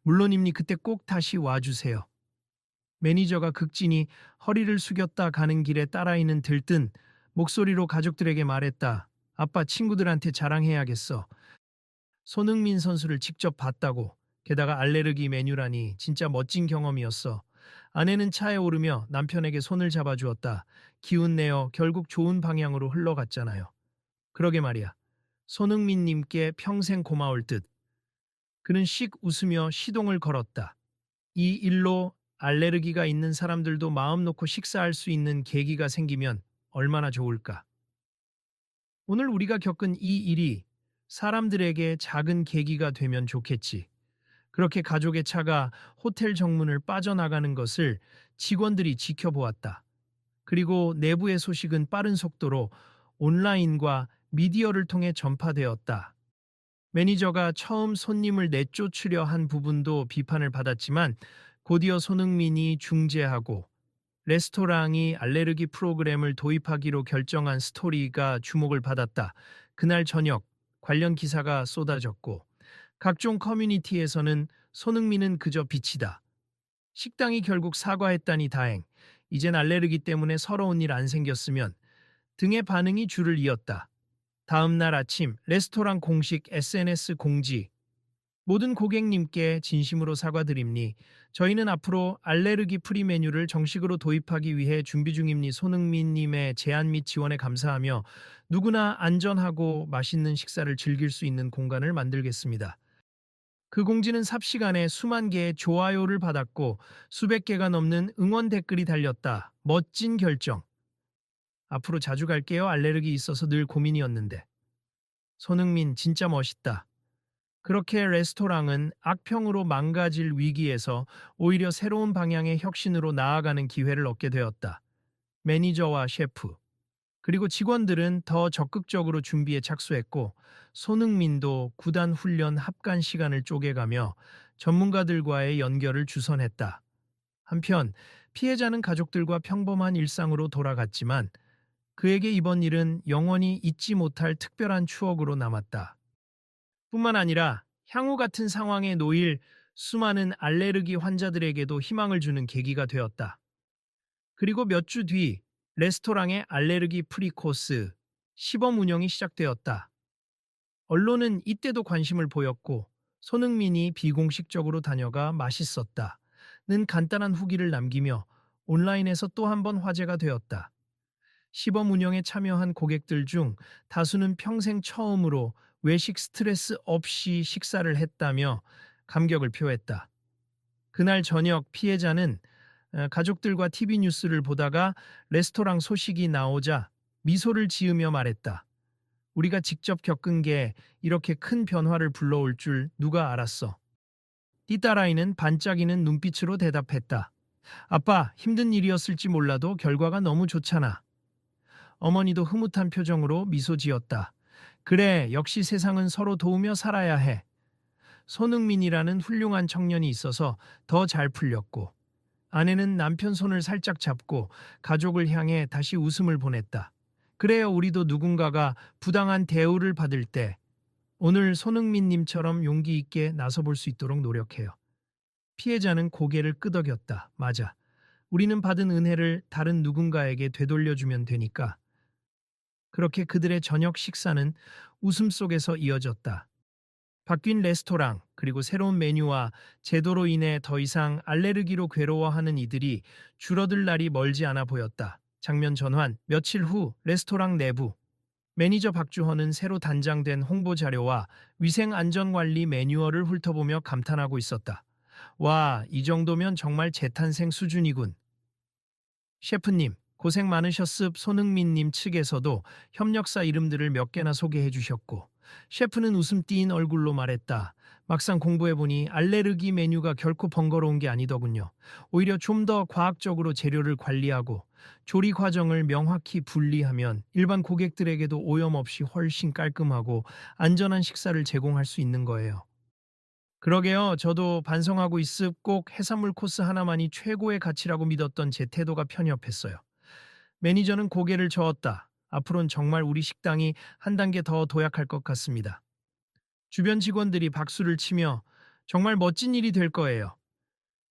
물론입니 그때 꼭 다시 와주세요. 매니저가 극진히 허리를 숙였다. 가는 길에 딸아이는 들뜬 목소리로 가족들에게 말했다. 아빠 친구들한테 자랑해야겠어. 손흥민 선수를 직접 봤다고. 게다가 알레르기 메뉴라니 진짜 멋진 경험이었어. 아내는 차에 오르며 남편에게 손을 잡아주었다. 기운 내어 결국 좋은 방향으로 흘러갔잖아요. 그러게 말이야. 손흥민 님께 평생 고마울 듯. 그는 씩 웃으며 시동을 걸었다. 이 일로 알레르기가 있는 사람들도 마음 놓고 식사할 수 있는 계기가 생기면 얼마나 좋을까. 오늘 우리가 겪은 이 일이 사람들에게 작은 계기가 되면 좋겠지. 그렇게 가족의 차가 호텔 정문을 빠져나가는 것을 직원들이 지켜보았다. 그리고 내부의 소식은 빠른 속도로 온라인과 미디어를 통해 전파되었다. 매니저가 처음 손님을 내쫓으려 한 부분도 비판을 받았지만 곧이어 손흥민이 중재하고 레스토랑이 알레르기 프로그램을 도입하기로 결정한 스토리가 주목을 받았다. 그날 저녁 관련 기사가 쏟아졌고 각종 커뮤니티에서는 손흥민은 그저 빛이다. 식당이 결국 사과했다니 다행. 이젠 알레르기 때문에 서러운 일 안 생겼으면 등의 반응이 줄을 이었다. 다음 날 아침 레스토랑 공식 SNS 공지. 모든 고객님께 진심으로 사과드립니. 저희는 앞으로 알레르기 프리 메뉴를 정식으로 도입하기 위해 준비 중입니. 손흥민님의 제안 및 지원에 감사하며 누구나 안전하고 맛있는 식사를 즐길 수 있는 공간을 만들겠습니다. 그 공지는 삽시간에 수만 개의 좋아요를 받았고 수백 개가 넘는 응원 댓글이 달렸다. 멋진 결정. 앞으로 자주 갈게요. 알레르기 있어서 늘 고민이었는데. 손흥민 진짜 멋있다. 그렇게 레스토랑은 악평으로 망가질 위기에서 오히려 새로운 방향의 혁신으로 나아가는 기회를 얻게 되었다. 매니저와 셰프, 그리고 직원들은 더 적극적으로 준비에 착수했고 손흥민도 구단 훈련 합간 시간을 쪼개가며 전문가들과의 연결을 주선했다. 한편 피해자는 가족들과 평범한 일상으로 돌아갔지만 그에게 이번 일은 영원히 잊지 못할 특별한 추억으로 남았다. 뿐만 아니라 향후 같은 상황에 놓일 수많은 알레르기 환자들에게도 희망을 주는 계기가 되었다. 그리고 몇 주 뒤 레스토랑의 알레르기 프리 코스 시범 운영이 시작되었다. 언론은 이때도 관심을 보였고 손흥민이 비공식적으로 다녀가 맛있었다는 간단한 후기를 남기며 온라인에서 또 한 번 화제가 되었다. 시범 운영에 참여한 고객들 중 다수는 평생 처음으로 외식 스트레스 없이 식사를 했다며 감격을 표했다. 그날 저녁 피해자는 가족들과 TV 뉴스를 보다가 레스토랑 소식이 나오자 미소를 지으며 말했다. 우리가 직접 겪은 게 이렇게 큰 변화를 불러올 줄 누가 알았어. 띠따라이는 반짝이는 눈빛으로 대답했다. 아빠, 힘든 일이었을지 몰라도 결과가 너무 좋잖아. 어머니도 흐뭇한 표정으로 미소 지었다. 그래, 역시 세상은 서로 도우며 살아야 해. 손흥민이라는 훌륭한 청년이 있어서 더 잘 풀렸고 아내는 남편 손을 살짝 잡고 가족을 향해 다시 웃음을 보냈다. 그래요, 우리도 누군가가 부당한 대우를 받을 때 오늘 손흥민님처럼 용기 있게 나서볼 수 있도록 노력해요. 피해자는 고개를 끄덕였다. 맞아. 우리는 받은 은혜를 다른 누군가에게 되돌려주면 되니까. 그렇게 그들의 저녁 식사는 웃음 속에서 이어졌다. 바뀐 레스토랑, 그리고 새로운 메뉴와 제도로 인해 더 이상 알레르기로 괴로워하는 이들이 줄어들 날이 멀지 않아 보였다. 장면 전환, 며칠 후 레스토랑 내부. 매니저 박주헌은 새로 단장된 홍보 자료와 위생 안전관리 매뉴얼을 훑어보며 감탄하고 있었다. 와, 이 정도면 정말 재탄생 수준이군. 셰프님, 고생 많으셨습. 손흥민님 측에서도 협력사 이름들을 몇 개나 소개해 주셨고, 셰프는 웃음 띄인 얼굴로 말했다. 막상 공부해보니 알레르기 메뉴가 결코 번거로운 게 아니더군요. 오히려 좀 더 과학적으로 재료를 관리하고 조리 과정을 명확히 분리하면 일반 고객들에게도 오염 없이 훨씬 깔끔하고 안전한 식사를 제공할 수 있는 거예요. 그러게요. 저도 반성하고 있습. 꼭 해산물 코스 하나만이 최고의 가치라고 믿었던 제 태도가 편협했어요. 매니저는 고개를 저었다. 앞으로는 정말 우리 식당이 한 단계 더 도약할 것 같습니다. 주변 직원들이 박수를 치며 정말 멋진 일이 될 거예요.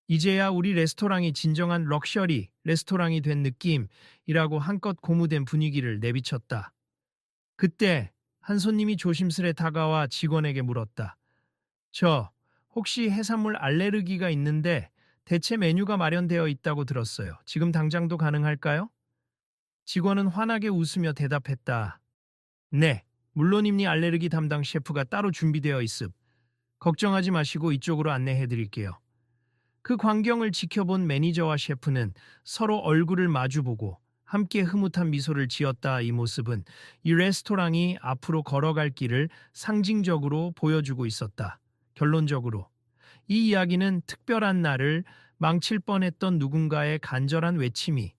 이제야 우리 레스토랑이 진정한 럭셔리 레스토랑이 된 느낌이라고 한껏 고무된 분위기를 내비쳤다. 그때 한 손님이 조심스레 다가와 직원에게 물었다. 저 혹시 해산물 알레르기가 있는데 대체 메뉴가 마련되어 있다고 들었어요. 지금 당장도 가능할까요? 직원은 환하게 웃으며 대답했다. 네, 물론입니 알레르기 담당 셰프가 따로 준비되어 있음. 걱정하지 마시고 이쪽으로 안내해 드릴게요. 그 광경을 지켜본 매니저와 셰프는 서로 얼굴을 마주보고 함께 흐뭇한 미소를 지었다. 이 모습은 이 레스토랑이 앞으로 걸어갈 길을 상징적으로 보여주고 있었다. 결론적으로 이 이야기는 특별한 날을 망칠 뻔했던 누군가의 간절한 외침이,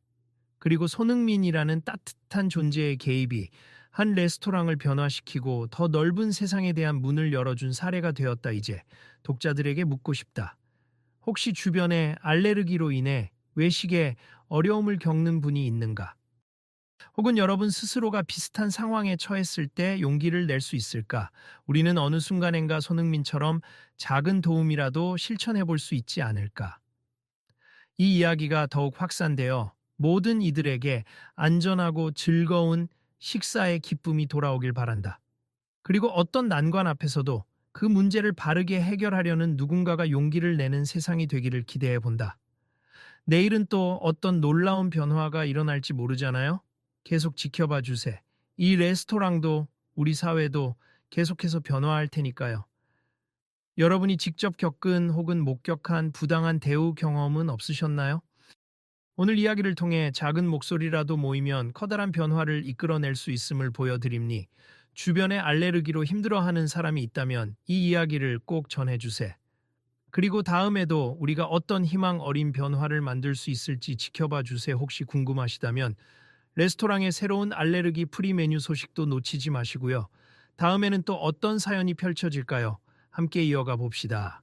그리고 손흥민이라는 따뜻한 존재의 개입이 한 레스토랑을 변화시키고 더 넓은 세상에 대한 문을 열어준 사례가 되었다. 이제 독자들에게 묻고 싶다. 혹시 주변에 알레르기로 인해 외식에 어려움을 겪는 분이 있는가? 혹은 여러분 스스로가 비슷한 상황에 처했을 때 용기를 낼 수 있을까? 우리는 어느 순간엔가 손흥민처럼 작은 도움이라도 실천해 볼 수 있지 않을까? 이 이야기가 더욱 확산되어 모든 이들에게 안전하고 즐거운 식사의 기쁨이 돌아오길 바란다. 그리고 어떤 난관 앞에서도 그 문제를 바르게 해결하려는 누군가가 용기를 내는 세상이 되기를 기대해 본다. 내일은 또 어떤 놀라운 변화가 일어날지 모르잖아요? 계속 지켜봐 주세요. 이 레스토랑도 우리 사회도 계속해서 변화할 테니까요. 여러분이 직접 겪은 혹은 목격한 부당한 대우 경험은 없으셨나요? 오늘 이야기를 통해 작은 목소리라도 모이면 커다란 변화를 이끌어낼 수 있음을 보여드립니. 주변에 알레르기로 힘들어하는 사람이 있다면 이 이야기를 꼭 전해주세요. 그리고 다음에도 우리가 어떤 희망 어린 변화를 만들 수 있을지 지켜봐 주세요. 혹시 궁금하시다면 레스토랑의 새로운 알레르기 프리 메뉴 소식도 놓치지 마시고요. 다음에는 또 어떤 사연이 펼쳐질까요? 함께 이어가 봅시다.